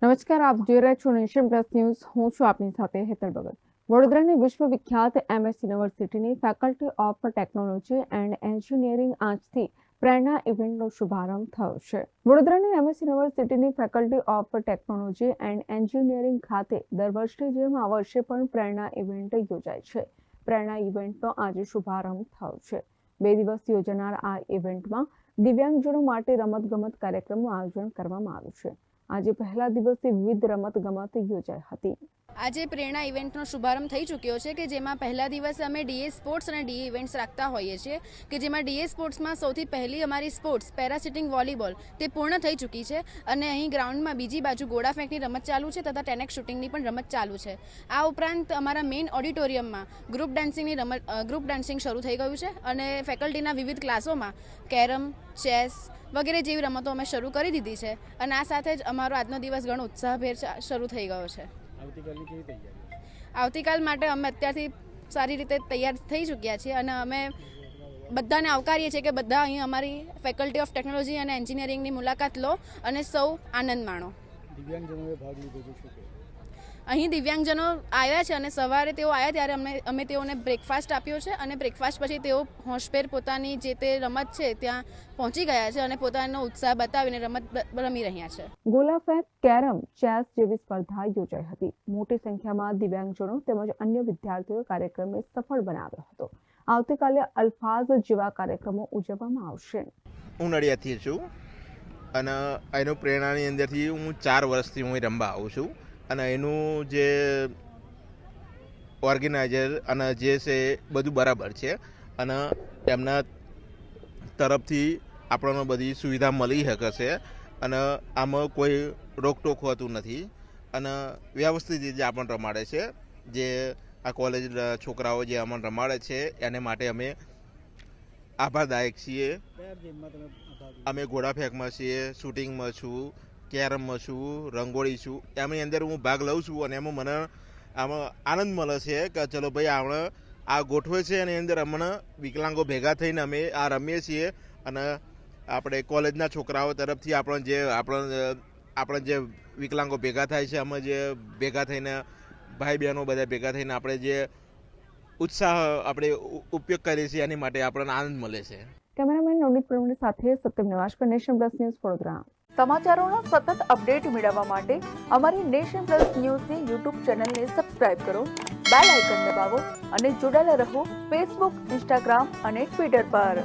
નમસ્કાર, આપ જોઈ રહ્યા છો નેશન પ્લસ ન્યૂઝ. હું છું આપની સાથે હેતલ ભગત. વડોદરાની વિશ્વવિખ્યાત MS યુનિવર્સિટીની faculty of technology and engineering આજથી પ્રેરણા ઇવેન્ટનો શુભારંભ થયો છે. વડોદરાની MS યુનિવર્સિટીની faculty of technology and engineering ખાતે દર વર્ષની જેમ આ વર્ષે પણ પ્રેરણા ઇવેન્ટ યોજાય છે. પ્રેરણા ઇવેન્ટનો આજે શુભારંભ થયો છે. 2 દિવસ યોજાનાર આ ઇવેન્ટમાં દિવ્યાંગજનો માટે રમતગમત કાર્યક્રમનું આયોજન કરવામાં આવ્યું છે. આજે પહેલા દિવસે વિવિધ રમતગમત યોજાઈ હતી. આજે પ્રેરણા ઇવેન્ટનો શુભારંભ થઈ ચૂક્યો છે કે જેમાં પહેલા દિવસે અમે DA સ્પોર્ટ્સ અને DA ઇવેન્ટ્સ રાખતા હોઈએ છીએ કે જેમાં DA સ્પોર્ટ્સમાં સૌથી પહેલી અમારી સ્પોર્ટ્સ પેરાસિટિંગ વોલીબોલ તે પૂર્ણ થઈ ચૂકી છે અને અહીં ગ્રાઉન્ડમાં બીજી બાજુ ગોળા ફેંકની રમત ચાલુ છે તથા ટેનેક શૂટિંગની પણ રમત ચાલુ છે. આ ઉપરાંત અમારા મેઇન ઓડિટોરિયમમાં ગ્રુપ ડાન્સિંગ શરૂ થઈ ગયું છે અને ફેકલ્ટીના વિવિધ ક્લાસોમાં કેરમ, ચેસ વગેરે જેવી રમતો અમે શરૂ કરી દીધી છે અને આ સાથે જ અમારો આજનો દિવસ ઘણો ઉત્સાહભેર શરૂ થઈ ગયો છે. આવતીકાલ માટે અમે અત્યારથી સારી રીતે તૈયાર થઈ ચૂક્યા છીએ અને અમે બધાને આવકારીએ છીએ કે બધા અહીં અમારી ફેકલ્ટી ઓફ ટેકનોલોજી અને એન્જિનિયરિંગની મુલાકાત લો અને સૌ આનંદ માણો. દિવ્યાંગજનોએ ભાગ લીધો છે. અહીં દિવ્યાંગજનો આવ્યા છે અને સવારે તેઓ આવ્યા ત્યારે અમે તેઓને બ્રેકફાસ્ટ આપ્યો છે અને બ્રેકફાસ્ટ પછી તેઓ હોંશભેર પોતાની જે તે રમત છે ત્યાં પહોંચી ગયા છે અને પોતાનો ઉત્સાહ બતાવીને રમત રમી રહ્યા છે. ગોલા ફેંક, કેરમ, ચેસ જેવી સ્પર્ધા યોજાઈ હતી. મોટી સંખ્યામાં દિવ્યાંગજનો તેમજ અન્ય વિદ્યાર્થીઓ કાર્યક્રમને સફળ બનાવ્યો હતો. આવતીકાલે અલ્ફાઝ જેવા કાર્યક્રમો ઉજવવામાં આવશે. હું નડિયાદથી છું અને એનું પ્રેરણાની અંદરથી હું 4 વર્ષથી હું રમવા આવું છું અને એનું જે ઓર્ગેનાઇઝર અને જે છે બધું બરાબર છે અને એમના તરફથી આપણને બધી સુવિધા મળી શકે છે અને આમાં કોઈ રોકટોક હોતું નથી અને વ્યવસ્થિત રીતે આપણને રમાડે છે. જે આ કોલેજ છોકરાઓ જે અમને રમાડે છે એને માટે અમે આભારદાયક છીએ. અમે ઘોડા ફેંકમાં છીએ, શૂટિંગમાં છું, કેરમમાં છું, રંગોળી છું. એમની અંદર હું ભાગ લઉં છું અને એમાં મને આમાં આનંદ મળે છે કે ચલો ભાઈ આપણે આ ગોઠવે છે એની અંદર અમને વિકલાંગો ભેગા થઈને અમે આ રમીએ છીએ અને આપણે કોલેજના છોકરાઓ તરફથી આપણે જે વિકલાંગો ભેગા થાય છે અમે જે ભેગા થઈને ભાઈ બહેનો બધા ભેગા થઈને આપણે જે ઉત્સાહ આપણે ઉપયોગ કરીએ છીએ એની માટે આપણને આનંદ મળે છે. કેમેરામેન નવનીત પ્રવીણ સાથે Satyam Nivaskar, Nation plus news, Vadodara. સમાચારોનો સતત અપડેટ મેળવવા માટે અમારી નેશન પ્લસ ન્યૂઝની યુટ્યુબ ચેનલને સબસ્ક્રાઇબ કરો, બેલ આઇકન દબાવો અને જોડાયેલા રહો ફેસબુક, ઇન્સ્ટાગ્રામ અને ટ્વિટર પર.